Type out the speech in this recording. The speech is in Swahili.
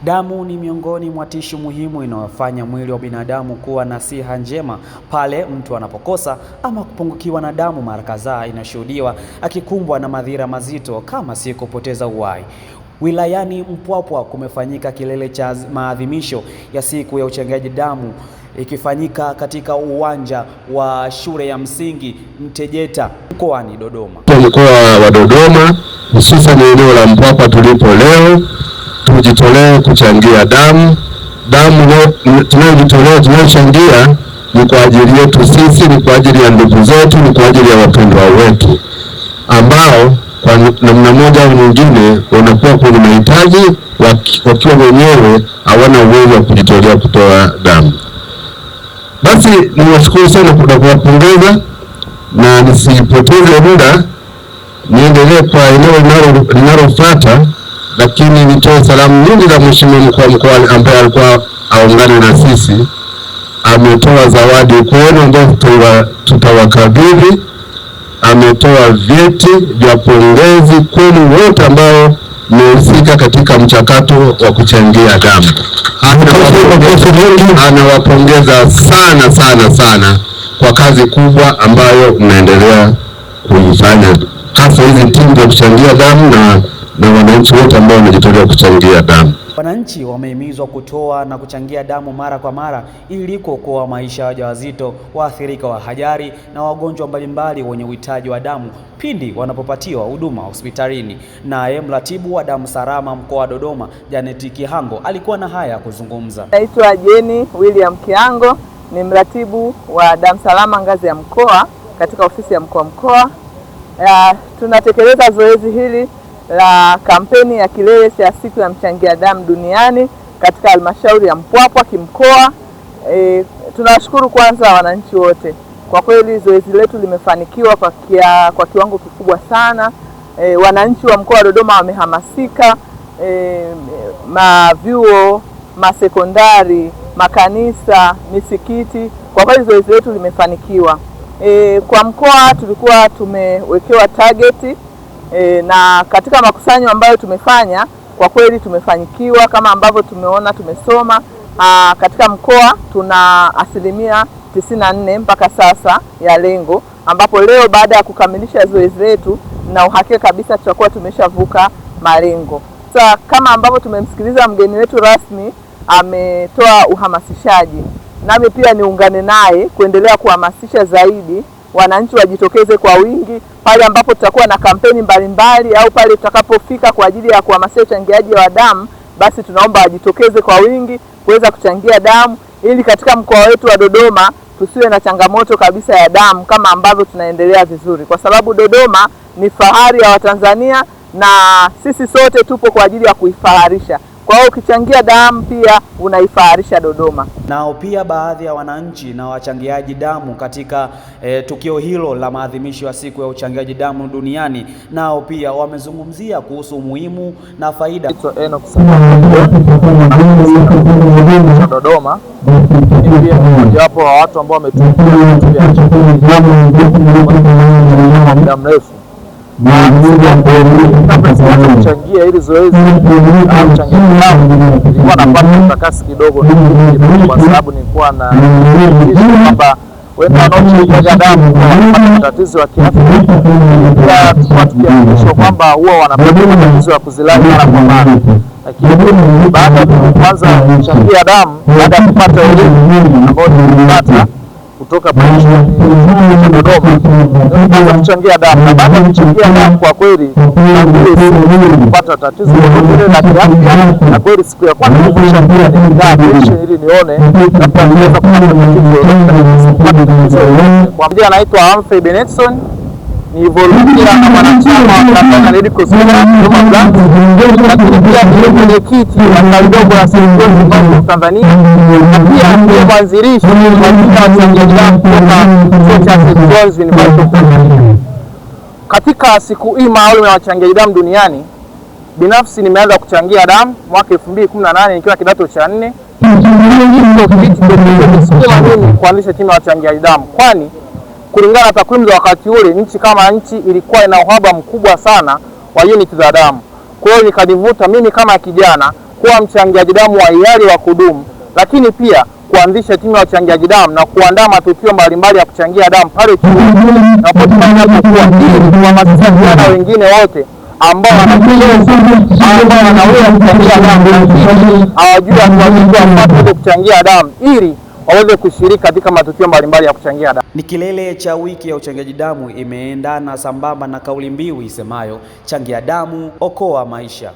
Damu ni miongoni mwa tishu muhimu inayofanya mwili wa binadamu kuwa na siha njema. Pale mtu anapokosa ama kupungukiwa na damu mara kadhaa, inashuhudiwa akikumbwa na madhira mazito kama si kupoteza uhai. Wilayani Mpwapwa kumefanyika kilele cha maadhimisho ya siku ya uchangiaji damu, ikifanyika katika uwanja wa shule ya msingi Mtejeta mkoani Dodoma. Mkoa wa Dodoma, hususan eneo la Mpwapwa tulipo leo, tujitolee kuchangia damu. Damu tunayochangia ni kwa ajili yetu sisi, ni kwa ajili ya ndugu zetu, ni kwa ajili ya wapendwa wetu ambao kwa namna moja au nyingine wanakuwa kwenye mahitaji wakiwa wenyewe hawana uwezo wa kujitolea kutoa damu. Basi niwashukuru sana kwa kuwapongeza, na nisipoteze muda niendelee kwa eneo linalofuata, lakini nitoe salamu nyingi za mheshimiwa mkuu wa mkoa ambaye alikuwa aungane na sisi. Ametoa zawadi kwenu ambayo tutawakabidhi. Ametoa vyeti vya pongezi kwenu wote ambao mmehusika katika mchakato wa kuchangia damu. Anawapongeza sana sana sana kwa kazi kubwa ambayo mnaendelea kuifanya, hasa hizi timu za kuchangia damu na wananchi wote ambao wamejitolea kuchangia damu. Wananchi wamehimizwa kutoa na kuchangia damu mara kwa mara ili kuokoa maisha ya wajawazito, waathirika wa ajali na wagonjwa mbalimbali wenye uhitaji wa damu pindi wanapopatiwa huduma hospitalini. Naye mratibu wa damu salama mkoa wa Dodoma, Janet Kihango, alikuwa na haya kuzungumza. Naitwa Jenny William Kihango, ni mratibu wa damu salama ngazi ya mkoa katika ofisi ya mkoa. Tunatekeleza zoezi hili la kampeni ya kilele cha siku ya mchangia damu duniani katika halmashauri ya Mpwapwa kimkoa. Tunawashukuru kwanza wananchi wote, kwa kweli zoezi letu limefanikiwa kwa kiwango kikubwa sana. Wananchi wa mkoa wa Dodoma wamehamasika, mavyuo, masekondari, makanisa, misikiti. Kwa kweli zoezi letu limefanikiwa. Kwa mkoa tulikuwa tumewekewa target, na katika makusanyo ambayo tumefanya kwa kweli tumefanikiwa kama ambavyo tumeona, tumesoma. Katika mkoa tuna 94% mpaka sasa ya lengo, ambapo leo baada ya kukamilisha zoezi letu na uhakika kabisa tutakuwa tumeshavuka malengo. Sasa kama ambavyo tumemsikiliza mgeni wetu rasmi ametoa uhamasishaji, nami pia niungane naye kuendelea kuhamasisha zaidi wananchi wajitokeze kwa wingi pale ambapo tutakuwa na kampeni mbalimbali au pale tutakapofika kwa ajili ya kuhamasisha uchangiaji wa damu. Basi tunaomba wajitokeze kwa wingi kuweza kuchangia damu ili katika mkoa wetu wa Dodoma tusiwe na changamoto kabisa ya damu, kama ambavyo tunaendelea vizuri, kwa sababu Dodoma ni fahari ya Watanzania na sisi sote tupo kwa ajili ya kuifaharisha. Kwa hiyo ukichangia damu pia unaifaharisha Dodoma. Nao pia baadhi ya wananchi na wachangiaji damu katika tukio hilo la maadhimisho ya siku ya uchangiaji damu duniani, nao pia wamezungumzia kuhusu umuhimu na faida. Dodoma pia mojawapo wa watu ambao wametumia muda mrefu kuchangia ili zoezi la uchangiaji damu. Nilikuwa napata mtakasi kidogo kwa sababu nilikuwa na kwamba wenda wanaochangia damu wanapata matatizo ya kiafya, pia tulikuwa tukiamishwa kwamba huwa wanapata matatizo ya kuzilai mara kwa mara. Lakini baada ya kuanza kuchangia damu, baada ya kupata elimu ambayo nilipata kutoka Dodoma, nilianza kuchangia damu, na baada ya kuchangia damu kwa kweli kupata tatizo lolote la kiafya. Na kweli siku ya kwanza kuchangia nilikaa ili nione labda naweza kupata tatizo. Kwa mjia anaitwa Humphrey Benetson, ni volunteer na mwanachama wa Tanzania Red Cross Dodoma branch, lakini pia ni mwenyekiti wa tawi dogo la St. John's Tanzania, na pia ni mwanzilishi wa uchangiaji damu kutoka chuo cha St. John's University Tanzania. Katika siku hii maalum ya wachangiaji damu duniani, binafsi nimeanza kuchangia damu mwaka 2018 nikiwa kidato cha 4. Mimi kuanzisha timu ya wachangiaji damu, kwani kulingana na takwimu za wakati ule nchi kama nchi ilikuwa ina uhaba mkubwa sana wa unit za damu. Kwa hiyo nikanivuta mimi kama kijana kuwa mchangiaji damu wa hiari wa kudumu, lakini pia kuanzisha timu ya wachangiaji damu na kuandaa matukio mbalimbali ya kuchangia damu pale chuoni na popote panapokuwa, ili kuhamasisha vijana wengine wote ambao wanaweza kuchangia damu lakini hawajui hatua kuchangia damu, ili waweze kushiriki katika matukio mbalimbali ya kuchangia damu. Ni kilele cha wiki ya uchangiaji damu, imeendana sambamba na kauli mbiu isemayo changia damu, okoa maisha.